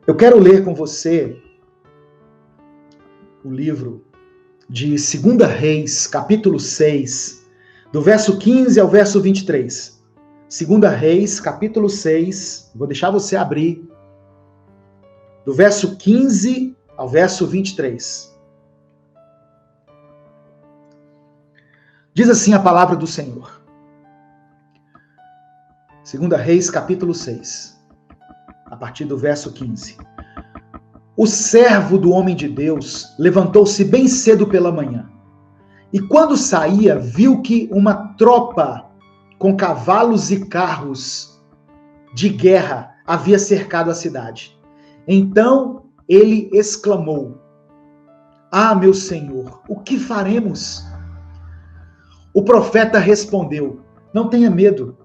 Eu quero ler com você o livro de 2 Reis, capítulo 6, do verso 15 ao verso 23. 2 Reis, capítulo 6, vou deixar você abrir, do verso 15 ao verso 23. Diz assim a palavra do Senhor. 2 Reis, capítulo 6. A partir do verso 15. O servo do homem de Deus levantou-se bem cedo pela manhã. E quando saía, viu que uma tropa com cavalos e carros de guerra havia cercado a cidade. Então ele exclamou: "Ah, meu senhor, o que faremos?" O profeta respondeu: "Não tenha medo.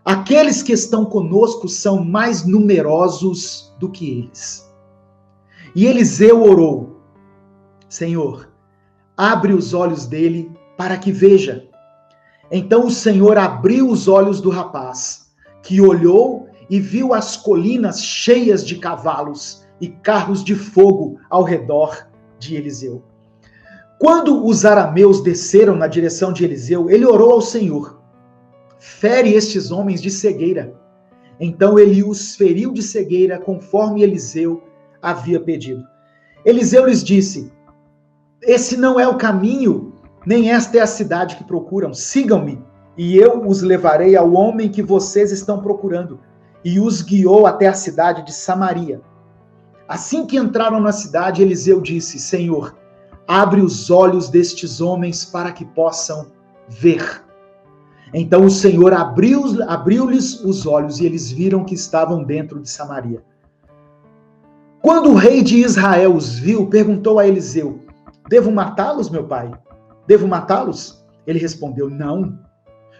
Aqueles que estão conosco são mais numerosos do que eles." E Eliseu orou: "Senhor, abre os olhos dele para que veja." Então o Senhor abriu os olhos do rapaz, que olhou e viu as colinas cheias de cavalos e carros de fogo ao redor de Eliseu. Quando os arameus desceram na direção de Eliseu, ele orou ao Senhor: "Fere estes homens de cegueira." Então ele os feriu de cegueira, conforme Eliseu havia pedido. Eliseu lhes disse: "Esse não é o caminho, nem esta é a cidade que procuram. Sigam-me, e eu os levarei ao homem que vocês estão procurando." E os guiou até a cidade de Samaria. Assim que entraram na cidade, Eliseu disse: "Senhor, abre os olhos destes homens para que possam ver." Então o Senhor abriu-lhes os olhos e eles viram que estavam dentro de Samaria. Quando o rei de Israel os viu, perguntou a Eliseu: "Devo matá-los, meu pai? Devo matá-los?" Ele respondeu: "Não.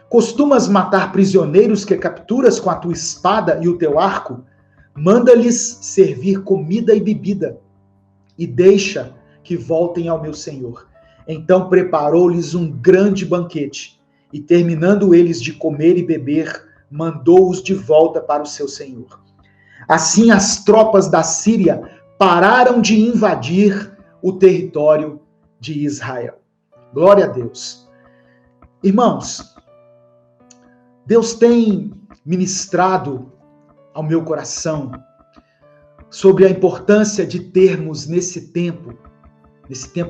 Costumas matar prisioneiros que capturas com a tua espada e o teu arco? Manda-lhes servir comida e bebida, e deixa que voltem ao meu senhor." Então preparou-lhes um grande banquete, e terminando eles de comer e beber, mandou-os de volta para o seu senhor. Assim as tropas da Síria pararam de invadir o território de Israel. Glória a Deus. Irmãos, Deus tem ministrado ao meu coração sobre a importância de termos nesse tempo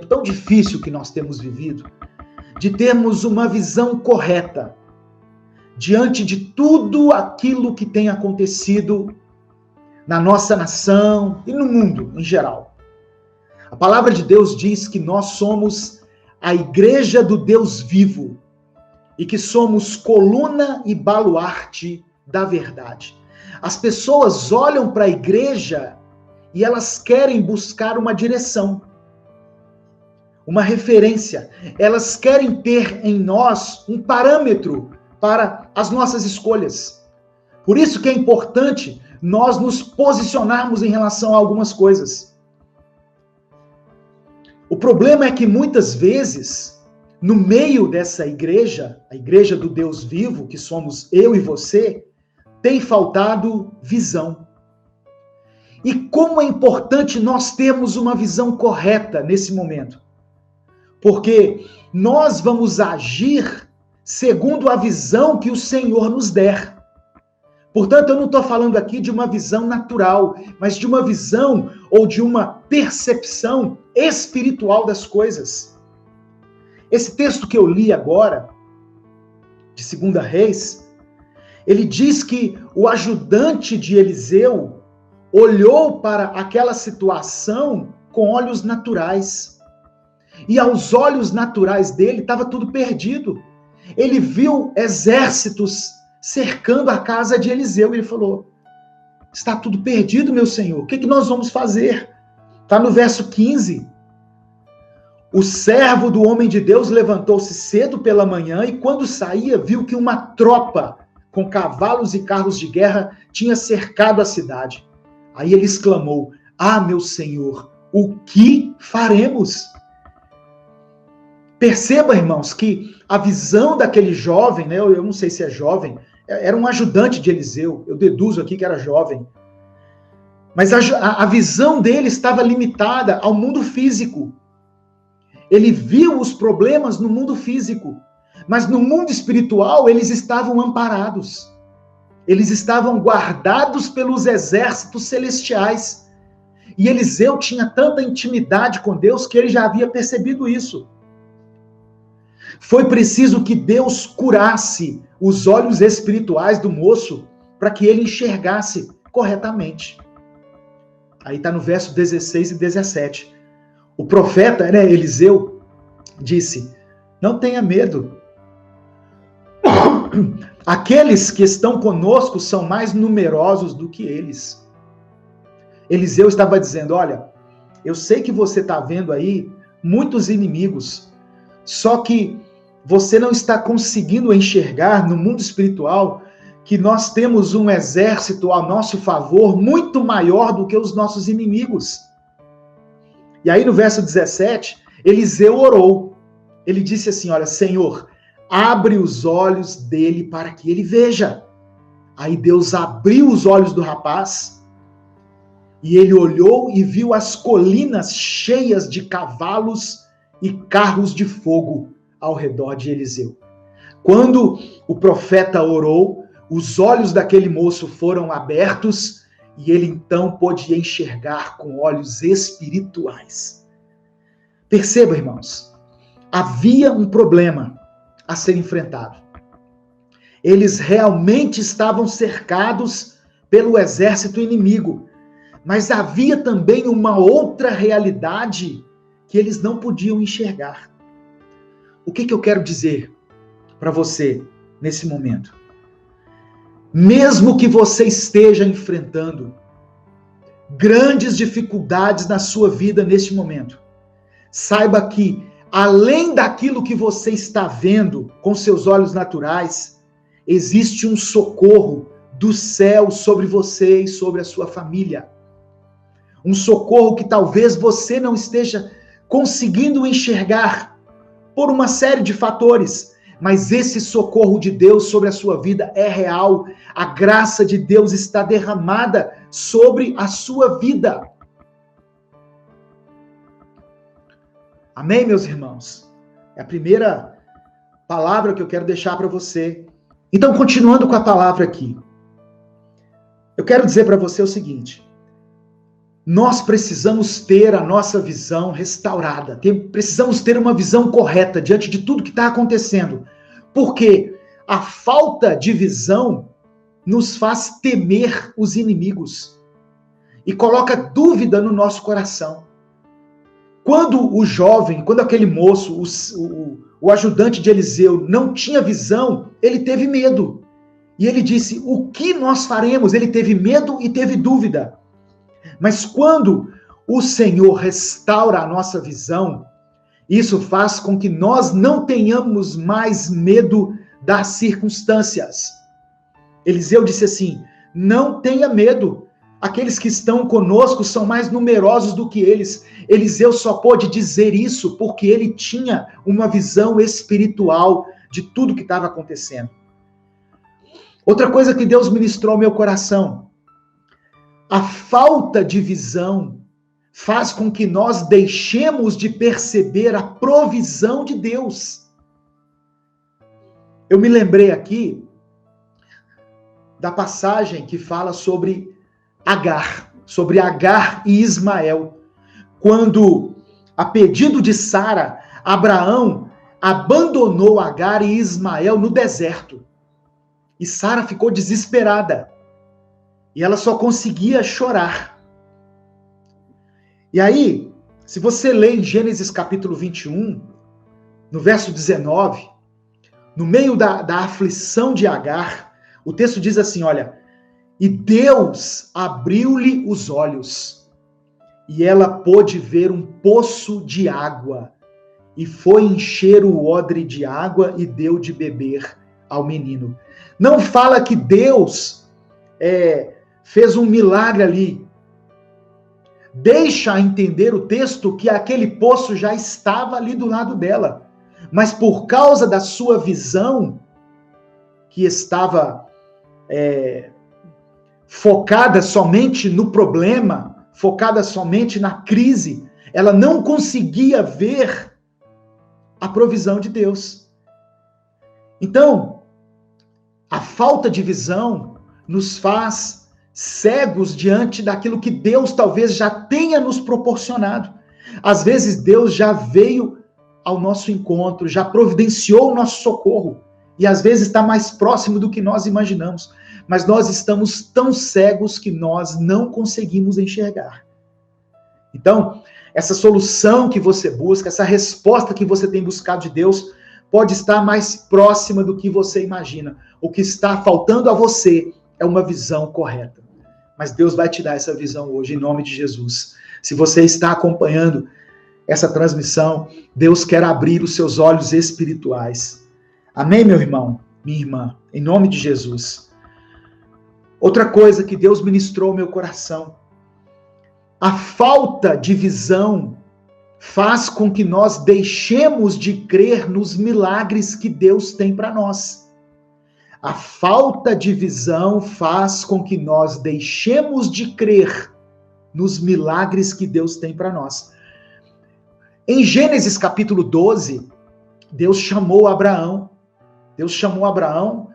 tão difícil que nós temos vivido, de termos uma visão correta diante de tudo aquilo que tem acontecido na nossa nação e no mundo em geral. A palavra de Deus diz que nós somos a igreja do Deus vivo e que somos coluna e baluarte da verdade. As pessoas olham para a igreja e elas querem buscar uma direção, uma referência. Elas querem ter em nós um parâmetro para as nossas escolhas. Por isso que é importante nós nos posicionarmos em relação a algumas coisas. O problema é que muitas vezes, no meio dessa igreja, a igreja do Deus vivo, que somos eu e você, tem faltado visão. E como é importante nós termos uma visão correta nesse momento. Porque nós vamos agir segundo a visão que o Senhor nos der. Portanto, eu não estou falando aqui de uma visão natural, mas de uma visão ou de uma percepção espiritual das coisas. Esse texto que eu li agora, de 2 Reis, ele diz que o ajudante de Eliseu olhou para aquela situação com olhos naturais. E aos olhos naturais dele estava tudo perdido. Ele viu exércitos cercando a casa de Eliseu. Ele falou: "Está tudo perdido, meu senhor. O que nós vamos fazer?" Está no verso 15. O servo do homem de Deus levantou-se cedo pela manhã e quando saía, viu que uma tropa com cavalos e carros de guerra tinha cercado a cidade. Aí ele exclamou: "Ah, meu senhor, o que faremos?" Perceba, irmãos, que a visão daquele jovem, né, eu não sei se é jovem, era um ajudante de Eliseu, eu deduzo aqui que era jovem. Mas a visão dele estava limitada ao mundo físico. Ele viu os problemas no mundo físico, mas no mundo espiritual eles estavam amparados. Eles estavam guardados pelos exércitos celestiais. E Eliseu tinha tanta intimidade com Deus que ele já havia percebido isso. Foi preciso que Deus curasse os olhos espirituais do moço para que ele enxergasse corretamente. Aí está no verso 16 e 17. O profeta, Eliseu, disse: não tenha medo. Aqueles que estão conosco são mais numerosos do que eles. Eliseu estava dizendo: olha, eu sei que você está vendo aí muitos inimigos, só que você não está conseguindo enxergar no mundo espiritual que nós temos um exército a nosso favor muito maior do que os nossos inimigos. E aí no verso 17, Eliseu orou. Ele disse assim: olha, Senhor, abre os olhos dele para que ele veja. Aí Deus abriu os olhos do rapaz e ele olhou e viu as colinas cheias de cavalos e carros de fogo ao redor de Eliseu. Quando o profeta orou, os olhos daquele moço foram abertos e ele então pôde enxergar com olhos espirituais. Perceba, irmãos, havia um problema a ser enfrentado. Eles realmente estavam cercados pelo exército inimigo, mas havia também uma outra realidade que eles não podiam enxergar. O que eu quero dizer para você nesse momento? Mesmo que você esteja enfrentando grandes dificuldades na sua vida neste momento, saiba que, além daquilo que você está vendo com seus olhos naturais, existe um socorro do céu sobre você e sobre a sua família. Um socorro que talvez você não esteja conseguindo enxergar por uma série de fatores, mas esse socorro de Deus sobre a sua vida é real. A graça de Deus está derramada sobre a sua vida. Amém, meus irmãos? É a primeira palavra que eu quero deixar para você. Então, continuando com a palavra aqui, eu quero dizer para você o seguinte: nós precisamos ter a nossa visão restaurada, precisamos ter uma visão correta diante de tudo que está acontecendo, porque a falta de visão nos faz temer os inimigos e coloca dúvida no nosso coração. Quando o jovem, quando aquele moço, o ajudante de Eliseu não tinha visão, ele teve medo. E ele disse: o que nós faremos? Ele teve medo e teve dúvida. Mas quando o Senhor restaura a nossa visão, isso faz com que nós não tenhamos mais medo das circunstâncias. Eliseu disse assim: não tenha medo. Aqueles que estão conosco são mais numerosos do que eles. Eliseu só pôde dizer isso porque ele tinha uma visão espiritual de tudo que estava acontecendo. Outra coisa que Deus ministrou ao meu coração: a falta de visão faz com que nós deixemos de perceber a provisão de Deus. Eu me lembrei aqui da passagem que fala sobre Agar e Ismael. Quando, a pedido de Sara, Abraão abandonou Agar e Ismael no deserto. E Sara ficou desesperada. E ela só conseguia chorar. E aí, se você lê em Gênesis capítulo 21, no verso 19, no meio da aflição de Agar, o texto diz assim, olha: e Deus abriu-lhe os olhos, e ela pôde ver um poço de água, e foi encher o odre de água e deu de beber ao menino. Não fala que Deus fez um milagre ali. Deixa entender o texto que aquele poço já estava ali do lado dela. Mas por causa da sua visão, que estava focada somente no problema, focada somente na crise, ela não conseguia ver a provisão de Deus. Então, a falta de visão nos faz cegos diante daquilo que Deus talvez já tenha nos proporcionado. Às vezes Deus já veio ao nosso encontro, já providenciou o nosso socorro, e às vezes está mais próximo do que nós imaginamos, mas nós estamos tão cegos que nós não conseguimos enxergar. Então, essa solução que você busca, essa resposta que você tem buscado de Deus, pode estar mais próxima do que você imagina. O que está faltando a você é uma visão correta. Mas Deus vai te dar essa visão hoje, em nome de Jesus. Se você está acompanhando essa transmissão, Deus quer abrir os seus olhos espirituais. Amém, meu irmão, minha irmã, em nome de Jesus. Outra coisa que Deus ministrou ao meu coração: a falta de visão faz com que nós deixemos de crer nos milagres que Deus tem para nós. A falta de visão faz com que nós deixemos de crer nos milagres que Deus tem para nós. Em Gênesis capítulo 12, Deus chamou Abraão. Deus chamou Abraão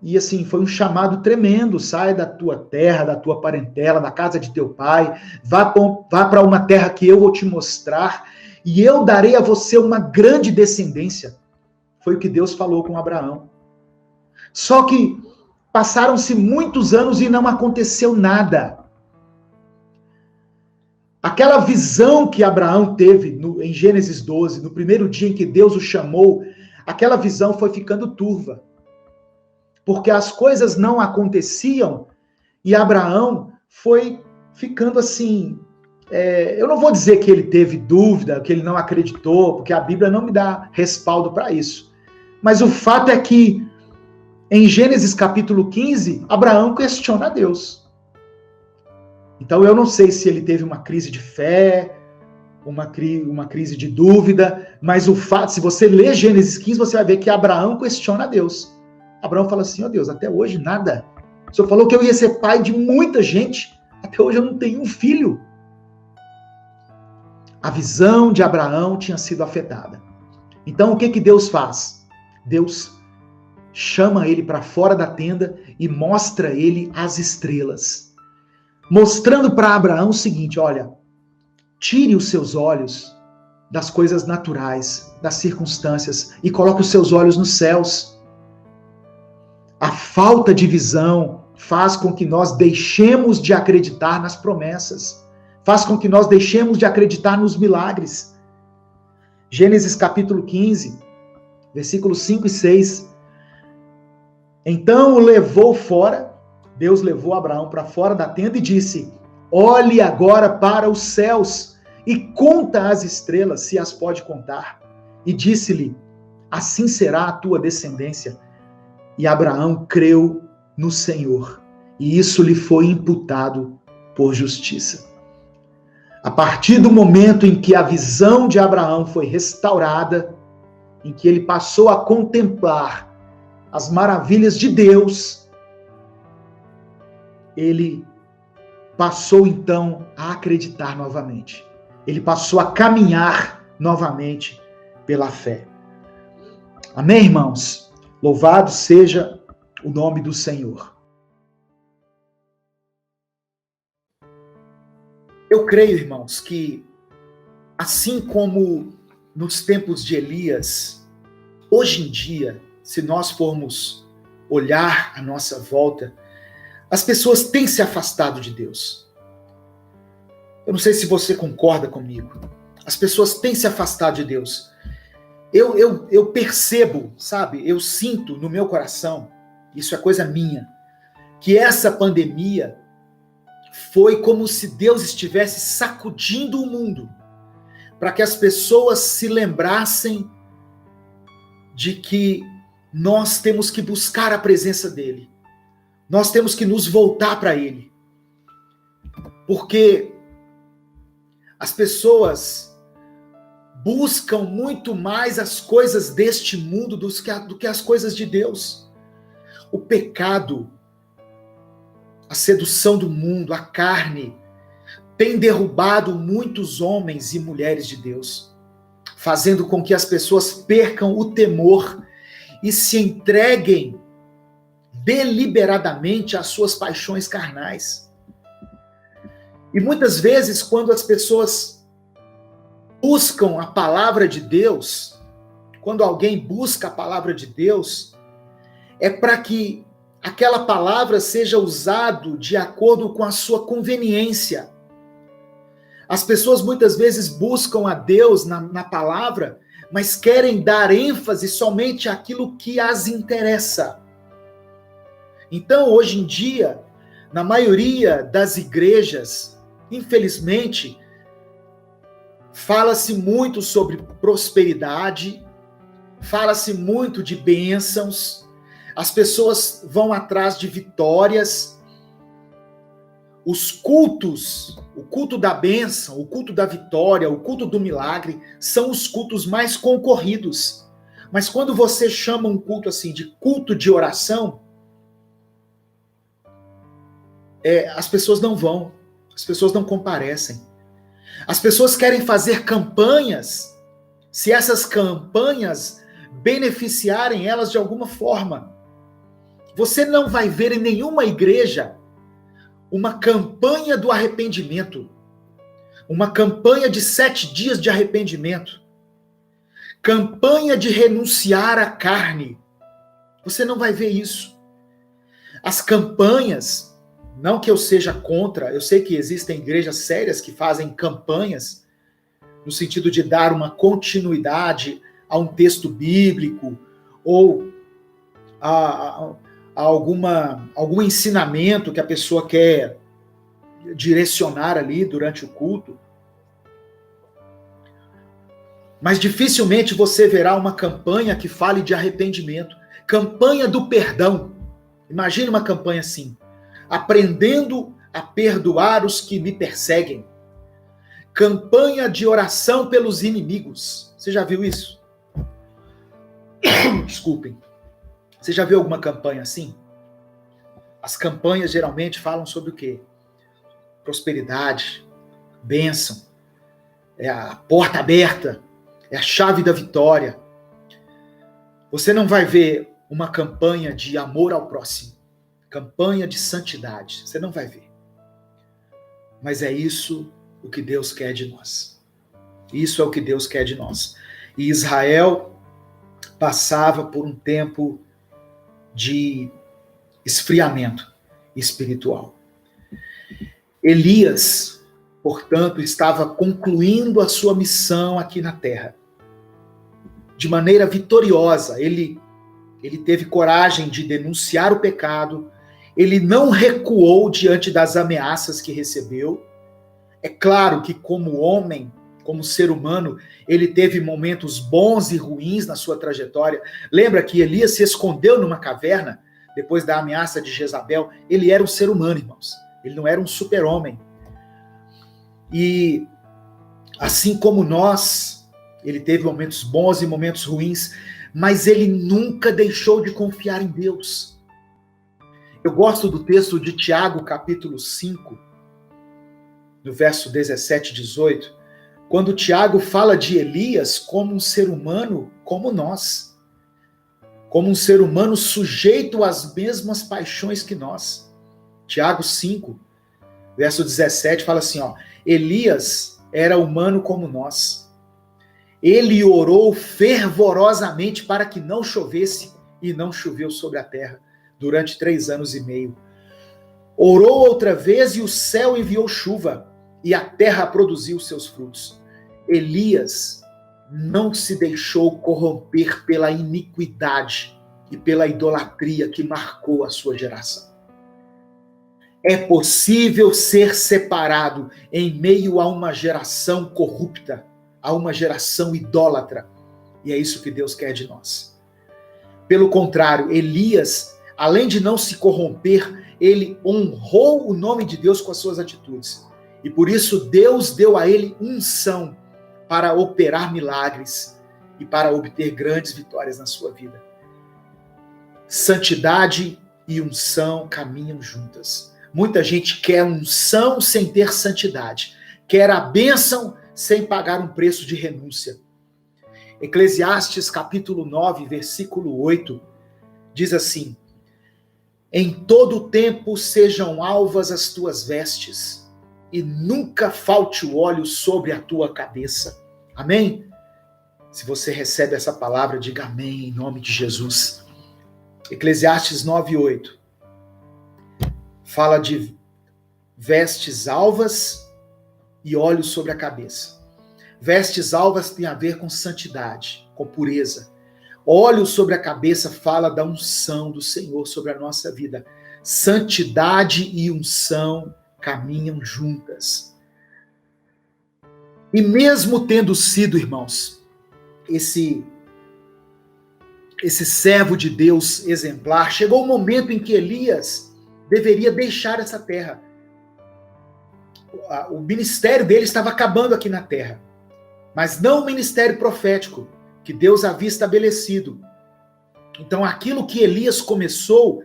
e assim, foi um chamado tremendo: sai da tua terra, da tua parentela, da casa de teu pai, vá para uma terra que eu vou te mostrar, e eu darei a você uma grande descendência. Foi o que Deus falou com Abraão. Só que passaram-se muitos anos e não aconteceu nada. Aquela visão que Abraão teve em Gênesis 12, no primeiro dia em que Deus o chamou, aquela visão foi ficando turva. Porque as coisas não aconteciam e Abraão foi ficando assim. Eu não vou dizer que ele teve dúvida, que ele não acreditou, porque a Bíblia não me dá respaldo para isso. Mas o fato é que, em Gênesis capítulo 15, Abraão questiona a Deus. Então eu não sei se ele teve uma crise de fé, uma crise de dúvida, mas o fato, se você ler Gênesis 15, você vai ver que Abraão questiona a Deus. Abraão fala assim: ó Deus, até hoje nada. O Senhor falou que eu ia ser pai de muita gente, até hoje eu não tenho um filho. A visão de Abraão tinha sido afetada. Então o que Deus faz? Deus chama ele para fora da tenda e mostra ele as estrelas. Mostrando para Abraão o seguinte: olha, tire os seus olhos das coisas naturais, das circunstâncias, e coloque os seus olhos nos céus. A falta de visão faz com que nós deixemos de acreditar nas promessas, faz com que nós deixemos de acreditar nos milagres. Gênesis capítulo 15, versículos 5 e 6. Então o levou fora, Deus levou Abraão para fora da tenda e disse: olhe agora para os céus e conta as estrelas, se as pode contar. E disse-lhe: assim será a tua descendência. E Abraão creu no Senhor, e isso lhe foi imputado por justiça. A partir do momento em que a visão de Abraão foi restaurada, em que ele passou a contemplar as maravilhas de Deus, ele passou então a acreditar novamente. Ele passou a caminhar novamente pela fé. Amém, irmãos? Louvado seja o nome do Senhor. Eu creio, irmãos, que assim como nos tempos de Elias, hoje em dia, se nós formos olhar à nossa volta, as pessoas têm se afastado de Deus. Eu não sei se você concorda comigo. As pessoas têm se afastado de Deus. Eu percebo, sabe? Eu sinto no meu coração, isso é coisa minha, que essa pandemia foi como se Deus estivesse sacudindo o mundo, para que as pessoas se lembrassem de que nós temos que buscar a presença dele. Nós temos que nos voltar para ele. Porque as pessoas buscam muito mais as coisas deste mundo do que as coisas de Deus. O pecado a sedução do mundo, a carne, tem derrubado muitos homens e mulheres de Deus, fazendo com que as pessoas percam o temor e se entreguem deliberadamente às suas paixões carnais. E muitas vezes, quando as pessoas buscam a palavra de Deus, quando alguém busca a palavra de Deus, é para que aquela palavra seja usada de acordo com a sua conveniência. As pessoas muitas vezes buscam a Deus na palavra, mas querem dar ênfase somente àquilo que as interessa. Então, hoje em dia, na maioria das igrejas, infelizmente, fala-se muito sobre prosperidade, fala-se muito de bênçãos, as pessoas vão atrás de vitórias, os cultos, o culto da bênção, o culto da vitória, o culto do milagre, são os cultos mais concorridos. Mas quando você chama um culto assim de culto de oração, as pessoas não vão, as pessoas não comparecem. As pessoas querem fazer campanhas, se essas campanhas beneficiarem elas de alguma forma. Você não vai ver em nenhuma igreja uma campanha do arrependimento, uma campanha de 7 dias de arrependimento, campanha de renunciar à carne. Você não vai ver isso. As campanhas, não que eu seja contra, eu sei que existem igrejas sérias que fazem campanhas no sentido de dar uma continuidade a um texto bíblico ou a algum ensinamento que a pessoa quer direcionar ali durante o culto. Mas dificilmente você verá uma campanha que fale de arrependimento. Campanha do perdão. Imagine uma campanha assim. Aprendendo a perdoar os que me perseguem. Campanha de oração pelos inimigos. Você já viu isso? Desculpem. Você já viu alguma campanha assim? As campanhas geralmente falam sobre o quê? Prosperidade, bênção, é a porta aberta, é a chave da vitória. Você não vai ver uma campanha de amor ao próximo, campanha de santidade. Você não vai ver. Mas é isso o que Deus quer de nós. Isso é o que Deus quer de nós. E Israel passava por um tempo de esfriamento espiritual. Elias, portanto, estava concluindo a sua missão aqui na terra. De maneira vitoriosa, ele teve coragem de denunciar o pecado, ele não recuou diante das ameaças que recebeu. É claro que como homem, como ser humano, ele teve momentos bons e ruins na sua trajetória. Lembra que Elias se escondeu numa caverna depois da ameaça de Jezabel? Ele era um ser humano, irmãos. Ele não era um super-homem. E assim como nós, ele teve momentos bons e momentos ruins, mas ele nunca deixou de confiar em Deus. Eu gosto do texto de Tiago, capítulo 5, no verso 17 e 18, quando Tiago fala de Elias como um ser humano como nós, como um ser humano sujeito às mesmas paixões que nós. Tiago 5, verso 17, fala assim, Elias era humano como nós. Ele orou fervorosamente para que não chovesse, e não choveu sobre a terra durante 3 anos e meio. Orou outra vez e o céu enviou chuva, e a terra produziu seus frutos. Elias não se deixou corromper pela iniquidade e pela idolatria que marcou a sua geração. É possível ser separado em meio a uma geração corrupta, a uma geração idólatra, e é isso que Deus quer de nós. Pelo contrário, Elias, além de não se corromper, ele honrou o nome de Deus com as suas atitudes. E por isso Deus deu a ele unção para operar milagres e para obter grandes vitórias na sua vida. Santidade e unção caminham juntas. Muita gente quer unção sem ter santidade. Quer a bênção sem pagar um preço de renúncia. Eclesiastes capítulo 9, versículo 8, diz assim: em todo tempo sejam alvas as tuas vestes, e nunca falte o óleo sobre a tua cabeça. Amém? Se você recebe essa palavra, diga amém em nome de Jesus. Eclesiastes 9, 8 fala de vestes alvas e óleo sobre a cabeça. Vestes alvas tem a ver com santidade, com pureza. Óleo sobre a cabeça fala da unção do Senhor sobre a nossa vida. Santidade e unção caminham juntas. E mesmo tendo sido, irmãos, esse servo de Deus exemplar, chegou o momento em que Elias deveria deixar essa terra. O ministério dele estava acabando aqui na terra. Mas não o ministério profético que Deus havia estabelecido. Então aquilo que Elias começou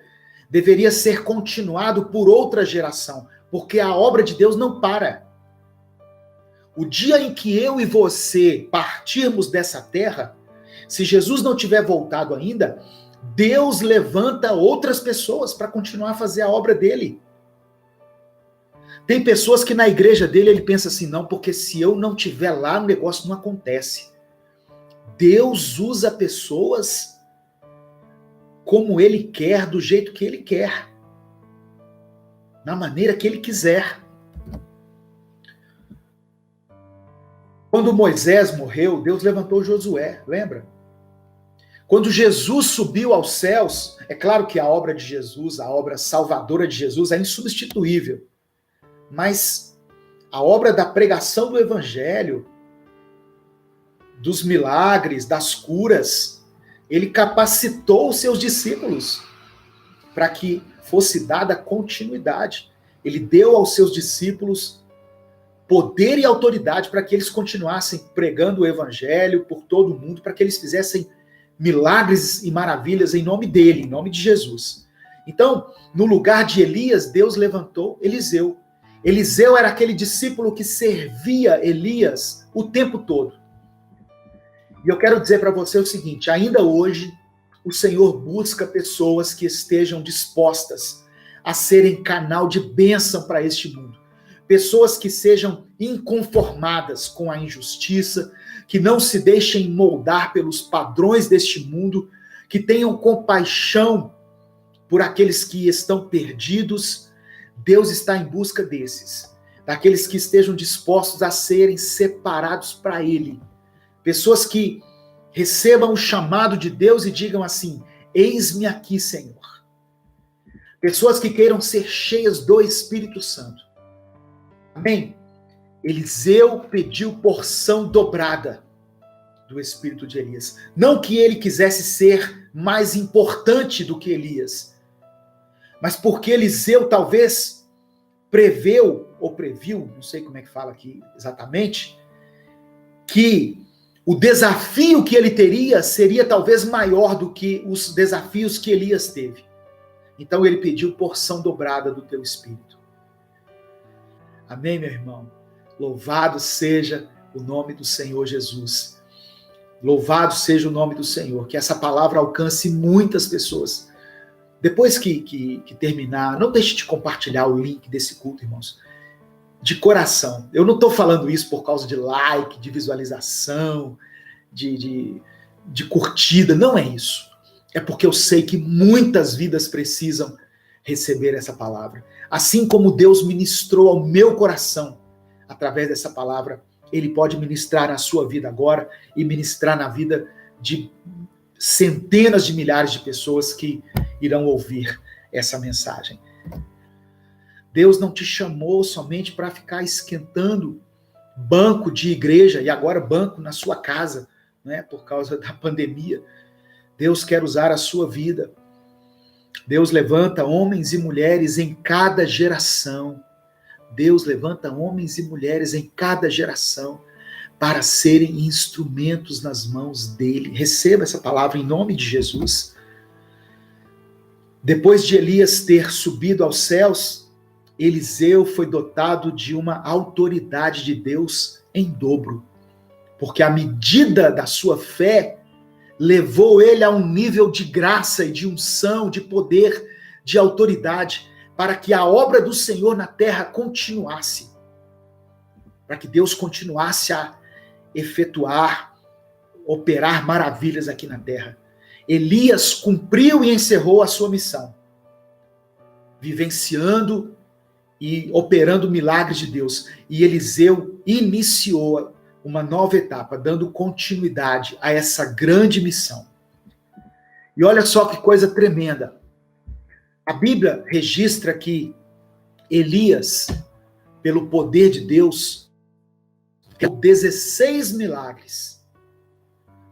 deveria ser continuado por outra geração, porque a obra de Deus não para. O dia em que eu e você partirmos dessa terra, se Jesus não tiver voltado ainda, Deus levanta outras pessoas para continuar a fazer a obra dele. Tem pessoas que na igreja dele ele pensa assim, não, porque se eu não estiver lá, o negócio não acontece. Deus usa pessoas como ele quer, do jeito que ele quer. Na maneira que ele quiser. Quando Moisés morreu, Deus levantou Josué, lembra? Quando Jesus subiu aos céus, é claro que a obra de Jesus, a obra salvadora de Jesus é insubstituível. Mas a obra da pregação do evangelho, dos milagres, das curas, ele capacitou os seus discípulos para que fosse dada continuidade. Ele deu aos seus discípulos poder e autoridade para que eles continuassem pregando o evangelho por todo o mundo, para que eles fizessem milagres e maravilhas em nome dele, em nome de Jesus. Então, no lugar de Elias, Deus levantou Eliseu. Eliseu era aquele discípulo que servia Elias o tempo todo. E eu quero dizer para você o seguinte, ainda hoje, o Senhor busca pessoas que estejam dispostas a serem canal de bênção para este mundo. Pessoas que sejam inconformadas com a injustiça, que não se deixem moldar pelos padrões deste mundo, que tenham compaixão por aqueles que estão perdidos. Deus está em busca desses, daqueles que estejam dispostos a serem separados para Ele. Pessoas que recebam o chamado de Deus e digam assim, eis-me aqui, Senhor. Pessoas que queiram ser cheias do Espírito Santo. Amém? Eliseu pediu porção dobrada do Espírito de Elias. Não que ele quisesse ser mais importante do que Elias, mas porque Eliseu talvez previu, não sei como é que fala aqui exatamente, que o desafio que ele teria seria talvez maior do que os desafios que Elias teve. Então ele pediu porção dobrada do teu Espírito. Amém, meu irmão? Louvado seja o nome do Senhor Jesus. Louvado seja o nome do Senhor. Que essa palavra alcance muitas pessoas. Depois que terminar, não deixe de compartilhar o link desse culto, irmãos. De coração. Eu não estou falando isso por causa de like, de visualização, de curtida. Não é isso. É porque eu sei que muitas vidas precisam receber essa palavra. Assim como Deus ministrou ao meu coração através dessa palavra, Ele pode ministrar na sua vida agora e ministrar na vida de centenas de milhares de pessoas que irão ouvir essa mensagem. Deus não te chamou somente para ficar esquentando banco de igreja e agora banco na sua casa, né, por causa da pandemia. Deus quer usar a sua vida. Deus levanta homens e mulheres em cada geração. Deus levanta homens e mulheres em cada geração para serem instrumentos nas mãos dele. Receba essa palavra em nome de Jesus. Depois de Elias ter subido aos céus, Eliseu foi dotado de uma autoridade de Deus em dobro, porque a medida da sua fé levou ele a um nível de graça e de unção, de poder, de autoridade, para que a obra do Senhor na terra continuasse, para que Deus continuasse a efetuar, operar maravilhas aqui na terra. Elias cumpriu e encerrou a sua missão, vivenciando e operando milagres de Deus. E Eliseu iniciou uma nova etapa, dando continuidade a essa grande missão. E olha só que coisa tremenda. A Bíblia registra que Elias, pelo poder de Deus, deu 16 milagres.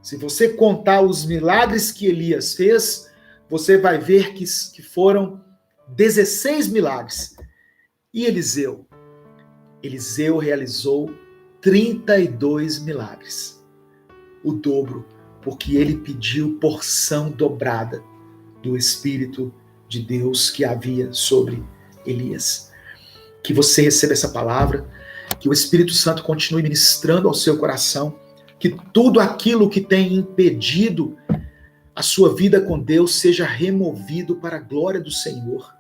Se você contar os milagres que Elias fez, você vai ver que foram 16 milagres. E Eliseu? Eliseu realizou 32 milagres. O dobro, porque ele pediu porção dobrada do Espírito de Deus que havia sobre Elias. Que você receba essa palavra, que o Espírito Santo continue ministrando ao seu coração, que tudo aquilo que tem impedido a sua vida com Deus seja removido para a glória do Senhor.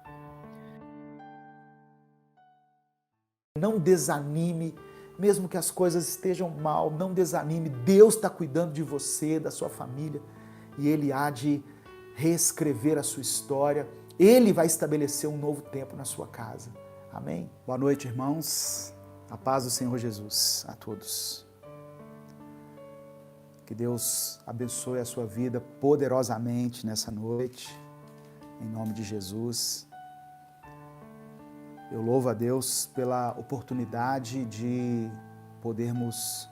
Não desanime, mesmo que as coisas estejam mal, não desanime. Deus está cuidando de você, da sua família, e Ele há de reescrever a sua história. Ele vai estabelecer um novo tempo na sua casa. Amém? Boa noite, irmãos. A paz do Senhor Jesus a todos. Que Deus abençoe a sua vida poderosamente nessa noite, em nome de Jesus. Eu louvo a Deus pela oportunidade de podermos,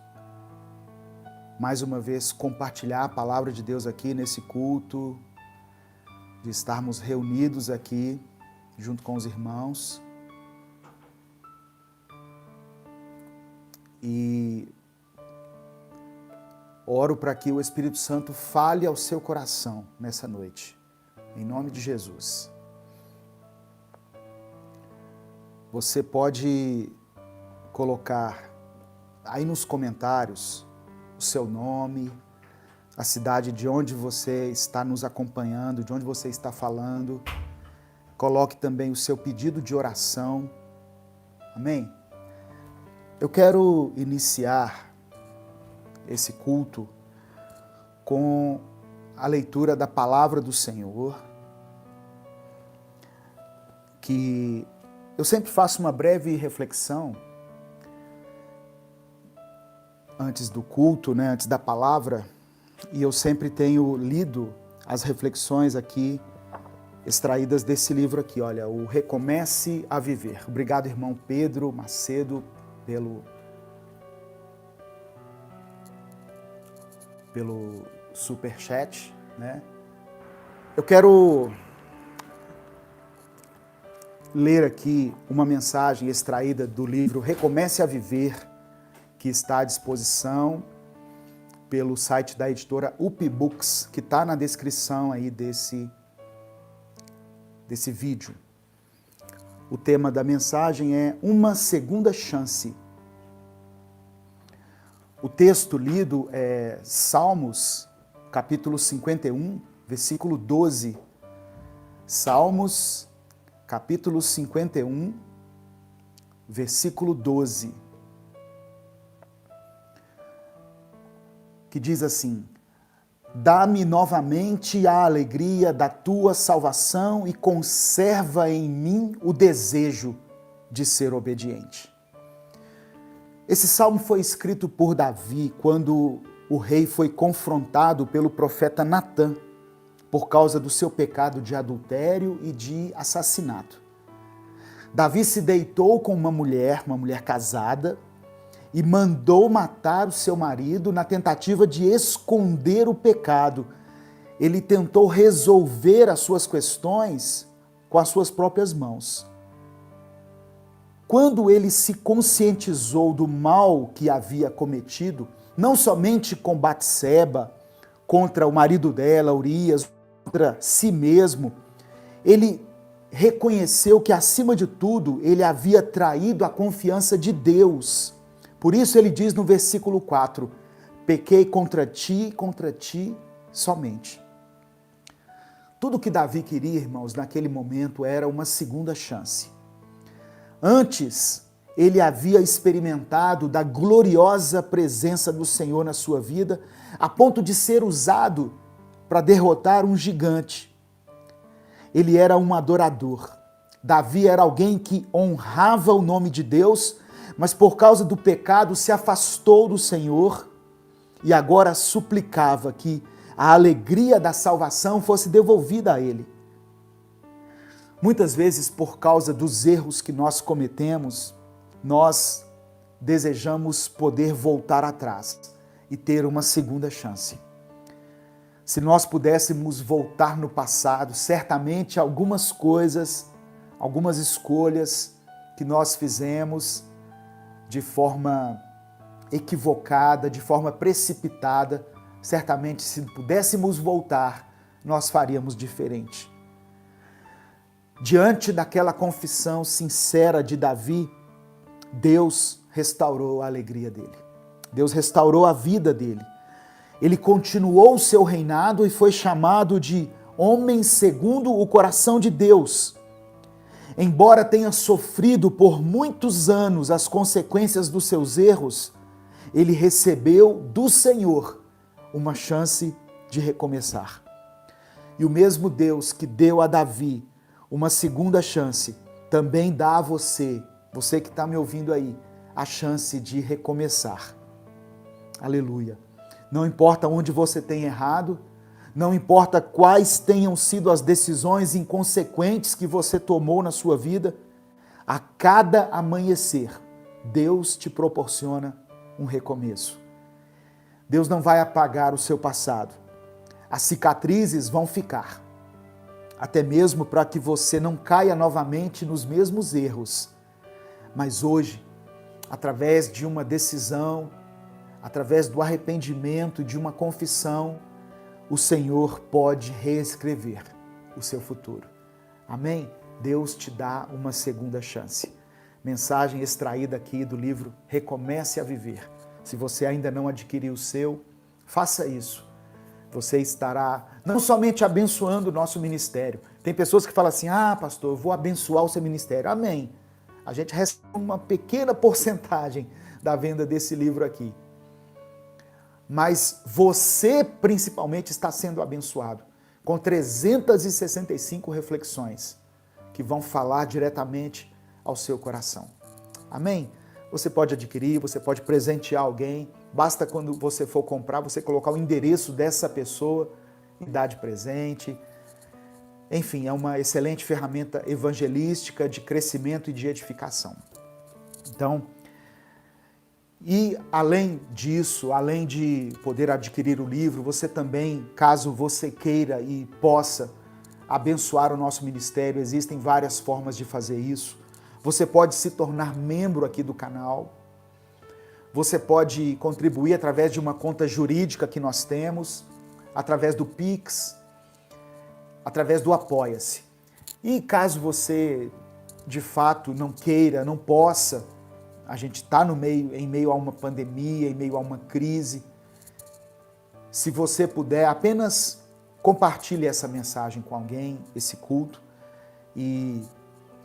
mais uma vez, compartilhar a palavra de Deus aqui nesse culto, de estarmos reunidos aqui junto com os irmãos. E oro para que o Espírito Santo fale ao seu coração nessa noite, em nome de Jesus. Você pode colocar aí nos comentários o seu nome, a cidade de onde você está nos acompanhando, de onde você está falando. Coloque também o seu pedido de oração. Amém? Eu quero iniciar esse culto com a leitura da palavra do Senhor, que eu sempre faço uma breve reflexão antes do culto, antes da palavra, e eu sempre tenho lido as reflexões aqui, extraídas desse livro aqui, olha, o Recomece a Viver. Obrigado, irmão Pedro Macedo, pelo superchat, Eu quero ler aqui uma mensagem extraída do livro Recomece a Viver, que está à disposição pelo site da editora UP Books, que está na descrição aí desse vídeo. O tema da mensagem é Uma Segunda Chance. O texto lido é Salmos, capítulo 51, versículo 12. Salmos, capítulo 51, versículo 12, que diz assim: Dá-me novamente a alegria da tua salvação e conserva em mim o desejo de ser obediente. Esse salmo foi escrito por Davi quando o rei foi confrontado pelo profeta Natã, por causa do seu pecado de adultério e de assassinato. Davi se deitou com uma mulher casada, e mandou matar o seu marido na tentativa de esconder o pecado. Ele tentou resolver as suas questões com as suas próprias mãos. Quando ele se conscientizou do mal que havia cometido, não somente com Batseba, contra o marido dela, Urias, contra si mesmo, ele reconheceu que, acima de tudo, ele havia traído a confiança de Deus. Por isso ele diz no versículo 4, pequei contra ti somente. Tudo que Davi queria, irmãos, naquele momento era uma segunda chance. Antes, ele havia experimentado da gloriosa presença do Senhor na sua vida, a ponto de ser usado para derrotar um gigante. Ele era um adorador. Davi era alguém que honrava o nome de Deus, mas por causa do pecado se afastou do Senhor e agora suplicava que a alegria da salvação fosse devolvida a ele. Muitas vezes, por causa dos erros que nós cometemos, nós desejamos poder voltar atrás e ter uma segunda chance. Se nós pudéssemos voltar no passado, certamente algumas coisas, algumas escolhas que nós fizemos de forma equivocada, de forma precipitada, certamente se pudéssemos voltar, nós faríamos diferente. Diante daquela confissão sincera de Davi, Deus restaurou a alegria dele. Deus restaurou a vida dele. Ele continuou o seu reinado e foi chamado de homem segundo o coração de Deus. Embora tenha sofrido por muitos anos as consequências dos seus erros, ele recebeu do Senhor uma chance de recomeçar. E o mesmo Deus que deu a Davi uma segunda chance, também dá a você que está me ouvindo aí, a chance de recomeçar. Aleluia. Não importa onde você tem errado, não importa quais tenham sido as decisões inconsequentes que você tomou na sua vida, a cada amanhecer, Deus te proporciona um recomeço. Deus não vai apagar o seu passado. As cicatrizes vão ficar, até mesmo para que você não caia novamente nos mesmos erros. Mas hoje, através de uma decisão, através do arrependimento, de uma confissão, o Senhor pode reescrever o seu futuro. Amém? Deus te dá uma segunda chance. Mensagem extraída aqui do livro Recomece a Viver. Se você ainda não adquiriu o seu, faça isso. Você estará não somente abençoando o nosso ministério. Tem pessoas que falam assim, pastor, eu vou abençoar o seu ministério. Amém. A gente recebe uma pequena porcentagem da venda desse livro aqui. Mas você, principalmente, está sendo abençoado com 365 reflexões que vão falar diretamente ao seu coração. Amém? Você pode adquirir, você pode presentear alguém. Basta quando você for comprar, você colocar o endereço dessa pessoa e dar de presente. Enfim, é uma excelente ferramenta evangelística de crescimento e de edificação. Então, e além disso, além de poder adquirir o livro, você também, caso você queira e possa abençoar o nosso ministério, existem várias formas de fazer isso. Você pode se tornar membro aqui do canal. Você pode contribuir através de uma conta jurídica que nós temos, através do Pix, através do Apoia-se. E caso você, de fato, não queira, não possa, a gente está em meio a uma pandemia, em meio a uma crise. Se você puder, apenas compartilhe essa mensagem com alguém, esse culto, e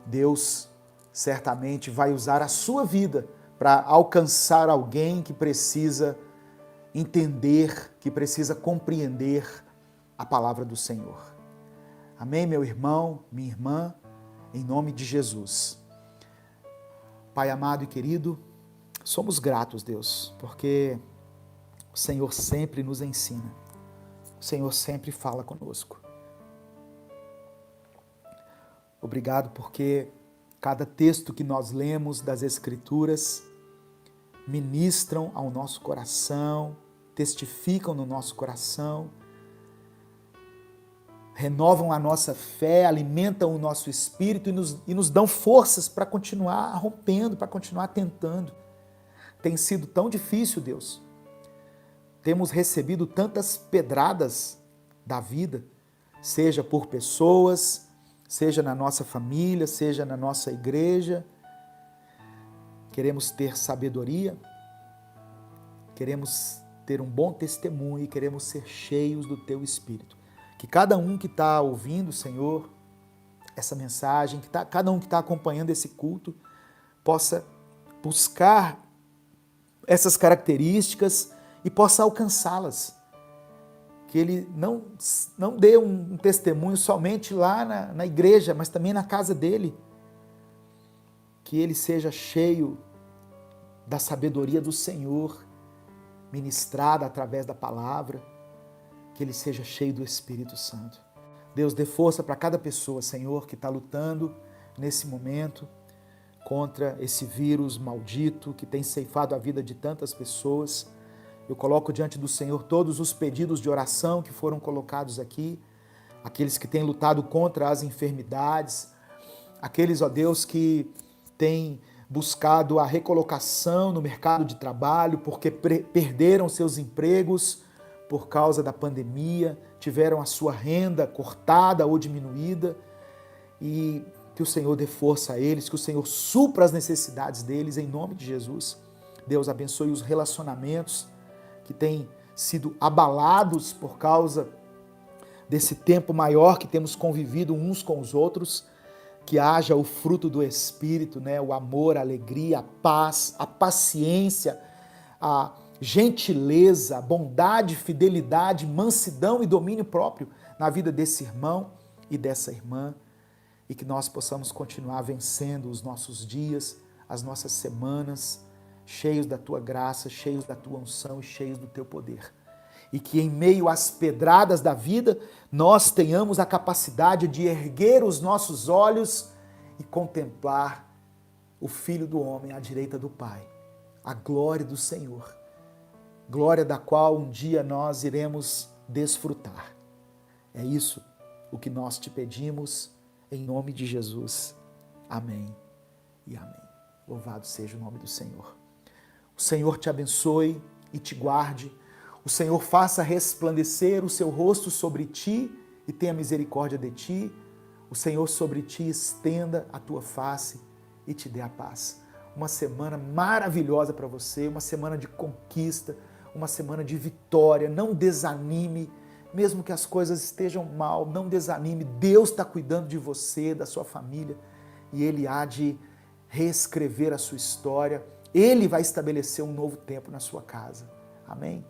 Deus certamente vai usar a sua vida para alcançar alguém que precisa entender, que precisa compreender a palavra do Senhor. Amém, meu irmão, minha irmã, em nome de Jesus. Pai amado e querido, somos gratos, Deus, porque o Senhor sempre nos ensina, o Senhor sempre fala conosco. Obrigado porque cada texto que nós lemos das Escrituras ministram ao nosso coração, testificam no nosso coração, renovam a nossa fé, alimentam o nosso espírito e nos dão forças para continuar rompendo, para continuar tentando. Tem sido tão difícil, Deus. Temos recebido tantas pedradas da vida, seja por pessoas, seja na nossa família, seja na nossa igreja. Queremos ter sabedoria, queremos ter um bom testemunho e queremos ser cheios do Teu Espírito. Que cada um que está ouvindo, Senhor, essa mensagem, cada um que está acompanhando esse culto, possa buscar essas características e possa alcançá-las. Que ele não dê um testemunho somente lá na igreja, mas também na casa dele. Que ele seja cheio da sabedoria do Senhor, ministrada através da palavra, que ele seja cheio do Espírito Santo. Deus, dê força para cada pessoa, Senhor, que está lutando nesse momento contra esse vírus maldito que tem ceifado a vida de tantas pessoas. Eu coloco diante do Senhor todos os pedidos de oração que foram colocados aqui, aqueles que têm lutado contra as enfermidades, aqueles, ó Deus, que têm buscado a recolocação no mercado de trabalho porque perderam seus empregos por causa da pandemia, tiveram a sua renda cortada ou diminuída, e que o Senhor dê força a eles, que o Senhor supra as necessidades deles em nome de Jesus. Deus abençoe os relacionamentos que têm sido abalados por causa desse tempo maior que temos convivido uns com os outros, que haja o fruto do Espírito, né? O amor, a alegria, a paz, a paciência, a gentileza, a bondade, fidelidade, mansidão e domínio próprio na vida desse irmão e dessa irmã, e que nós possamos continuar vencendo os nossos dias, as nossas semanas, cheios da Tua graça, cheios da Tua unção e cheios do Teu poder. E que em meio às pedradas da vida, nós tenhamos a capacidade de erguer os nossos olhos e contemplar o Filho do Homem à direita do Pai, a glória do Senhor, glória da qual um dia nós iremos desfrutar. É isso o que nós te pedimos, em nome de Jesus. Amém e amém. Louvado seja o nome do Senhor. O Senhor te abençoe e te guarde. O Senhor faça resplandecer o seu rosto sobre ti e tenha misericórdia de ti. O Senhor sobre ti estenda a tua face e te dê a paz. Uma semana maravilhosa para você, uma semana de conquista, uma semana de vitória. Não desanime, mesmo que as coisas estejam mal, não desanime. Deus está cuidando de você, da sua família, e Ele há de reescrever a sua história. Ele vai estabelecer um novo tempo na sua casa. Amém?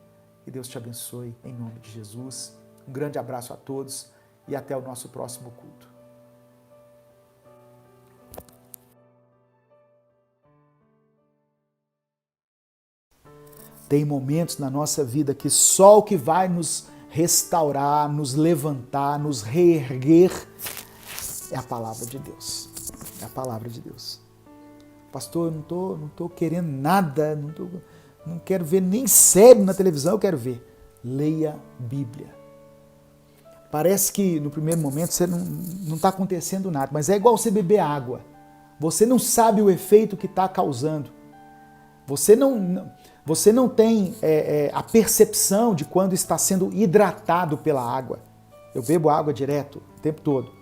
Que Deus te abençoe em nome de Jesus. Um grande abraço a todos e até o nosso próximo culto. Tem momentos na nossa vida que só o que vai nos restaurar, nos levantar, nos reerguer é a palavra de Deus. É a palavra de Deus. Pastor, eu não tô querendo nada, não quero ver nem série na televisão, eu quero ver. Leia Bíblia. Parece que no primeiro momento você não está acontecendo nada, mas é igual você beber água. Você não sabe o efeito que está causando. Você não tem a percepção de quando está sendo hidratado pela água. Eu bebo água direto, o tempo todo.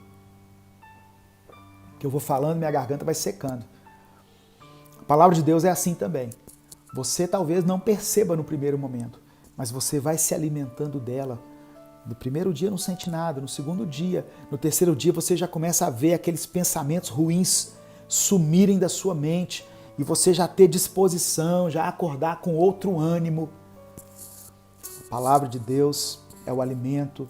Que eu vou falando, minha garganta vai secando. A palavra de Deus é assim também. Você talvez não perceba no primeiro momento, mas você vai se alimentando dela. No primeiro dia não sente nada, no segundo dia, no terceiro dia você já começa a ver aqueles pensamentos ruins sumirem da sua mente e você já ter disposição, já acordar com outro ânimo. A palavra de Deus é o alimento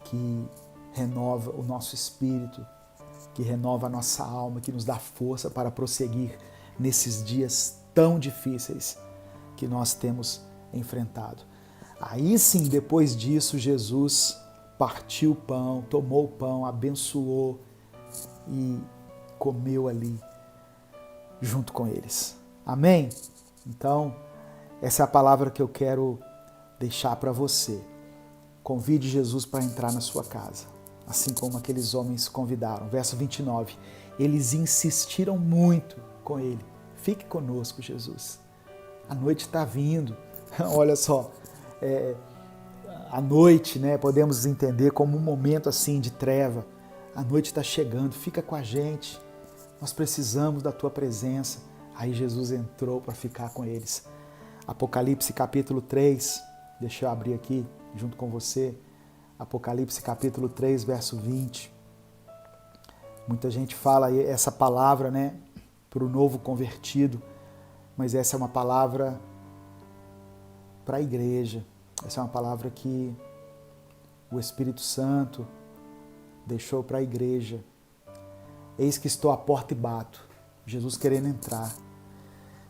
que renova o nosso espírito, que renova a nossa alma, que nos dá força para prosseguir nesses dias tão difíceis que nós temos enfrentado. Aí sim, depois disso, Jesus partiu o pão, tomou o pão, abençoou e comeu ali junto com eles. Amém? Então, essa é a palavra que eu quero deixar para você. Convide Jesus para entrar na sua casa, assim como aqueles homens convidaram. Verso 29. Eles insistiram muito com ele. Fique conosco, Jesus. A noite está vindo. Olha só, a noite, né, podemos entender como um momento assim de treva. A noite está chegando, fica com a gente. Nós precisamos da tua presença. Aí Jesus entrou para ficar com eles. Apocalipse capítulo 3, deixa eu abrir aqui junto com você. Apocalipse capítulo 3, verso 20. Muita gente fala essa palavra, né, para o novo convertido, mas essa é uma palavra para a igreja. Essa é uma palavra que o Espírito Santo deixou para a igreja. Eis que estou à porta e bato. Jesus querendo entrar.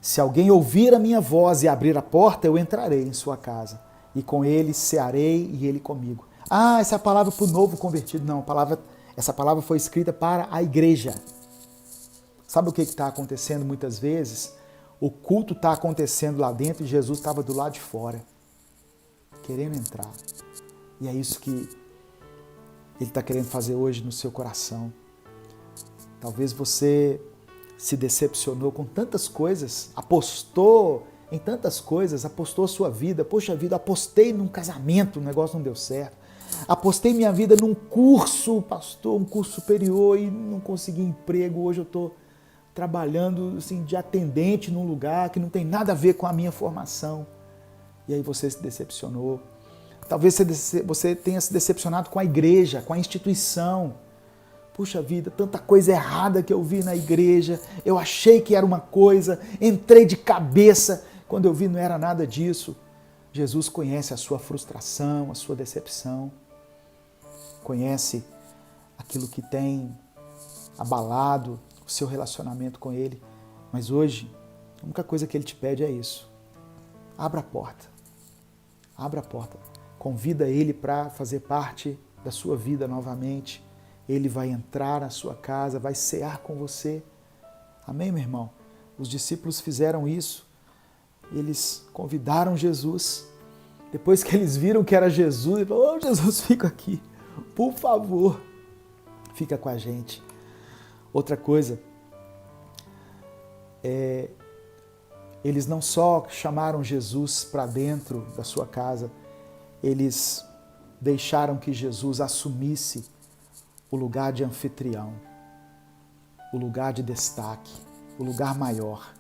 Se alguém ouvir a minha voz e abrir a porta, eu entrarei em sua casa. E com ele cearei e ele comigo. Ah, essa é a palavra para o novo convertido. Não, essa palavra foi escrita para a igreja. Sabe o que está acontecendo muitas vezes? O culto está acontecendo lá dentro e Jesus estava do lado de fora, querendo entrar. E é isso que Ele está querendo fazer hoje no seu coração. Talvez você se decepcionou com tantas coisas, apostou em tantas coisas, apostou a sua vida. Poxa vida, apostei num casamento, o negócio não deu certo. Apostei minha vida num curso, pastor, um curso superior e não consegui emprego. Hoje eu estou trabalhando assim, de atendente num lugar que não tem nada a ver com a minha formação. E aí você se decepcionou. Talvez você tenha se decepcionado com a igreja, com a instituição. Puxa vida, tanta coisa errada que eu vi na igreja. Eu achei que era uma coisa, entrei de cabeça. Quando eu vi, não era nada disso. Jesus conhece a sua frustração, a sua decepção. Conhece aquilo que tem abalado o seu relacionamento com Ele. Mas hoje, a única coisa que Ele te pede é isso. Abra a porta. Abra a porta. Convida Ele para fazer parte da sua vida novamente. Ele vai entrar na sua casa, vai cear com você. Amém, meu irmão? Os discípulos fizeram isso. Eles convidaram Jesus. Depois que eles viram que era Jesus, eles falaram: "Oh, Jesus, fica aqui. Por favor, fica com a gente." Outra coisa, eles não só chamaram Jesus para dentro da sua casa, eles deixaram que Jesus assumisse o lugar de anfitrião, o lugar de destaque, o lugar maior.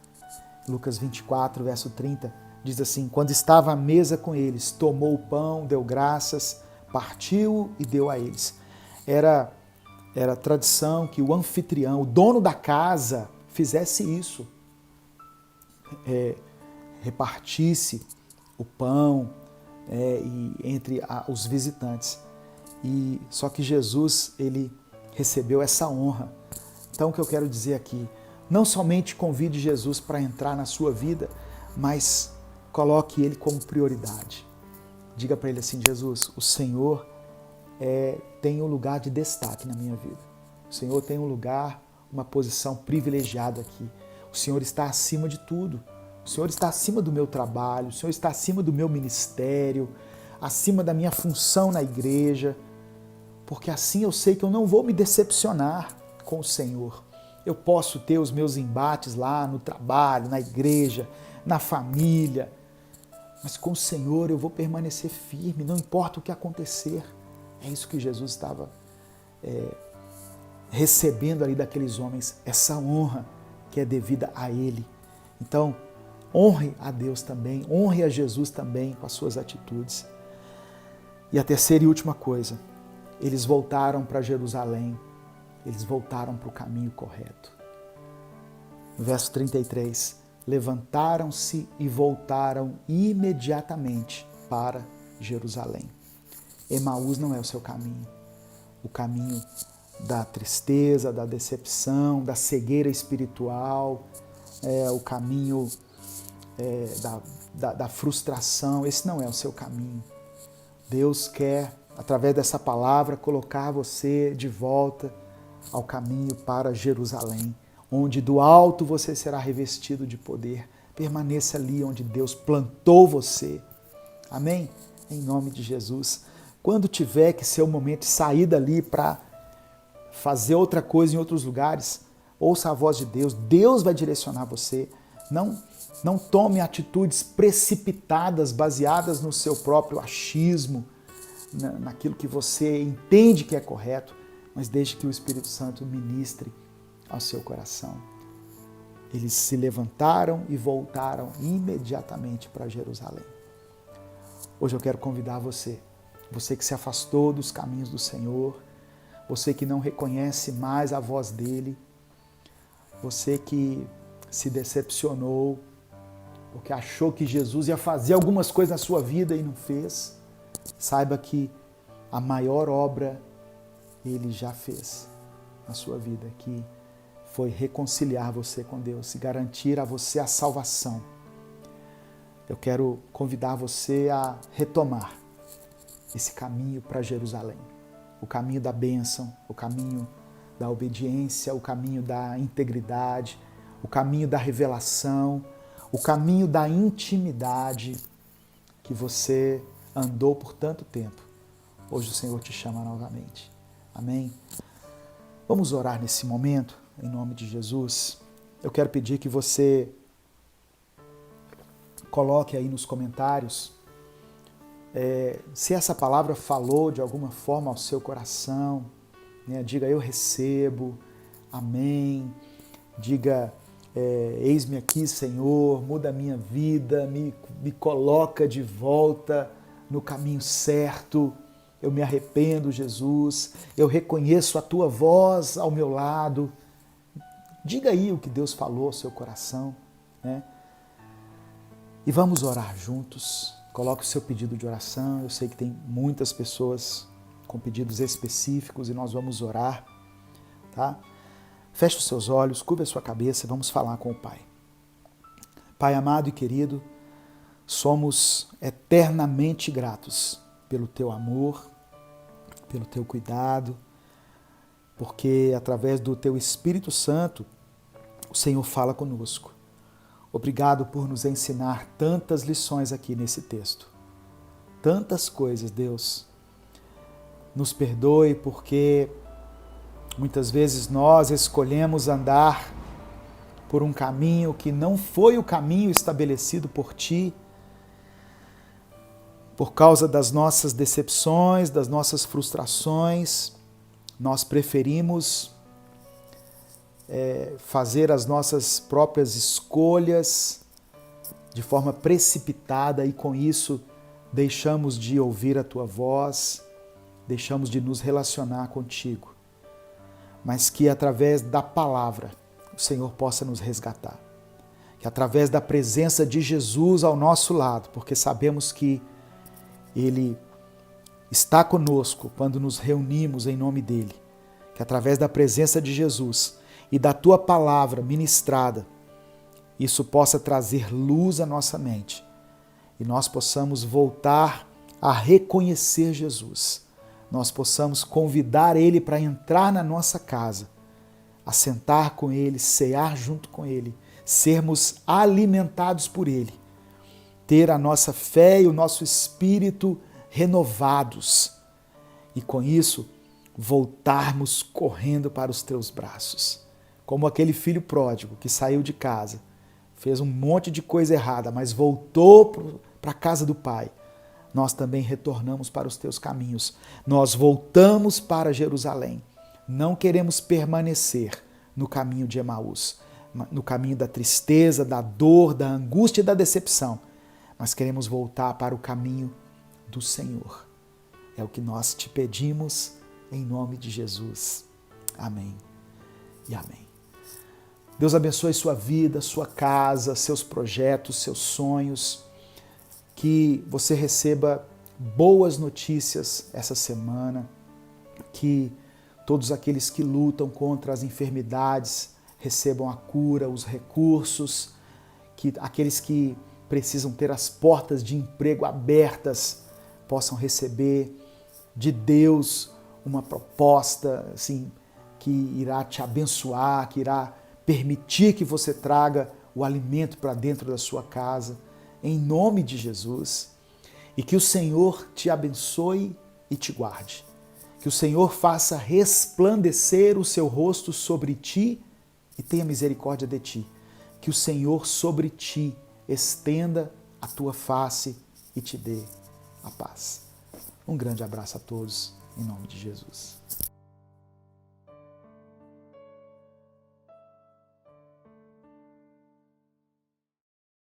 Lucas 24, verso 30, diz assim: "Quando estava à mesa com eles, tomou o pão, deu graças, partiu e deu a eles." Era tradição que o anfitrião, o dono da casa, fizesse isso. Repartisse o pão entre os visitantes. E só que Jesus, ele recebeu essa honra. Então o que eu quero dizer aqui, não somente convide Jesus para entrar na sua vida, mas coloque Ele como prioridade. Diga para Ele assim: Jesus, o Senhor tem um lugar de destaque na minha vida. O Senhor tem um lugar, uma posição privilegiada aqui. O Senhor está acima de tudo. O Senhor está acima do meu trabalho, o Senhor está acima do meu ministério, acima da minha função na igreja, porque assim eu sei que eu não vou me decepcionar com o Senhor. Eu posso ter os meus embates lá no trabalho, na igreja, na família, mas com o Senhor eu vou permanecer firme, não importa o que acontecer. É isso que Jesus estava recebendo ali daqueles homens, essa honra que é devida a Ele. Então, honre a Deus também, honre a Jesus também com as suas atitudes. E a terceira e última coisa, eles voltaram para Jerusalém, eles voltaram para o caminho correto. Verso 33, levantaram-se e voltaram imediatamente para Jerusalém. Emaús não é o seu caminho, o caminho da tristeza, da decepção, da cegueira espiritual, o caminho da frustração. Esse não é o seu caminho. Deus quer, através dessa palavra, colocar você de volta ao caminho para Jerusalém, onde do alto você será revestido de poder. Permaneça ali onde Deus plantou você. Amém? Em nome de Jesus. Quando tiver que ser o momento de sair dali para fazer outra coisa em outros lugares, ouça a voz de Deus. Deus vai direcionar você. Não tome atitudes precipitadas, baseadas no seu próprio achismo, naquilo que você entende que é correto, mas deixe que o Espírito Santo ministre ao seu coração. Eles se levantaram e voltaram imediatamente para Jerusalém. Hoje eu quero convidar você que se afastou dos caminhos do Senhor, você que não reconhece mais a voz dele, você que se decepcionou, porque achou que Jesus ia fazer algumas coisas na sua vida e não fez, saiba que a maior obra ele já fez na sua vida, que foi reconciliar você com Deus e garantir a você a salvação. Eu quero convidar você a retomar esse caminho para Jerusalém, o caminho da bênção, o caminho da obediência, o caminho da integridade, o caminho da revelação, o caminho da intimidade que você andou por tanto tempo. Hoje o Senhor te chama novamente. Amém? Vamos orar nesse momento, em nome de Jesus. Eu quero pedir que você coloque aí nos comentários se essa palavra falou de alguma forma ao seu coração, né? Diga, eu recebo, amém. Diga, eis-me aqui, Senhor, muda a minha vida, me coloca de volta no caminho certo. Eu me arrependo, Jesus, eu reconheço a tua voz ao meu lado. Diga aí o que Deus falou ao seu coração, né? E vamos orar juntos. Coloque o seu pedido de oração. Eu sei que tem muitas pessoas com pedidos específicos e nós vamos orar, tá? Feche os seus olhos, curva a sua cabeça e vamos falar com o Pai. Pai amado e querido, somos eternamente gratos pelo teu amor, pelo teu cuidado, porque através do teu Espírito Santo, o Senhor fala conosco. Obrigado por nos ensinar tantas lições aqui nesse texto. Tantas coisas, Deus. Nos perdoe porque muitas vezes nós escolhemos andar por um caminho que não foi o caminho estabelecido por Ti, por causa das nossas decepções, das nossas frustrações, nós preferimos fazer as nossas próprias escolhas de forma precipitada e com isso deixamos de ouvir a Tua voz, deixamos de nos relacionar contigo. Mas que através da palavra o Senhor possa nos resgatar. Que através da presença de Jesus ao nosso lado, porque sabemos que Ele está conosco quando nos reunimos em nome dEle. Que através da presença de Jesus e da Tua palavra ministrada, isso possa trazer luz à nossa mente e nós possamos voltar a reconhecer Jesus. Nós possamos convidar Ele para entrar na nossa casa, assentar com Ele, cear junto com Ele, sermos alimentados por Ele, ter a nossa fé e o nosso espírito renovados e com isso voltarmos correndo para os Teus braços. Como aquele filho pródigo que saiu de casa, fez um monte de coisa errada, mas voltou para a casa do Pai. Nós também retornamos para os Teus caminhos. Nós voltamos para Jerusalém. Não queremos permanecer no caminho de Emaús, no caminho da tristeza, da dor, da angústia e da decepção, mas queremos voltar para o caminho do Senhor. É o que nós te pedimos em nome de Jesus. Amém e amém. Deus abençoe sua vida, sua casa, seus projetos, seus sonhos. Que você receba boas notícias essa semana. Que todos aqueles que lutam contra as enfermidades recebam a cura, os recursos. Que aqueles que precisam ter as portas de emprego abertas possam receber de Deus uma proposta assim, que irá te abençoar, que irá permitir que você traga o alimento para dentro da sua casa, em nome de Jesus, e que o Senhor te abençoe e te guarde. Que o Senhor faça resplandecer o seu rosto sobre ti e tenha misericórdia de ti. Que o Senhor sobre ti estenda a tua face e te dê a paz. Um grande abraço a todos, em nome de Jesus.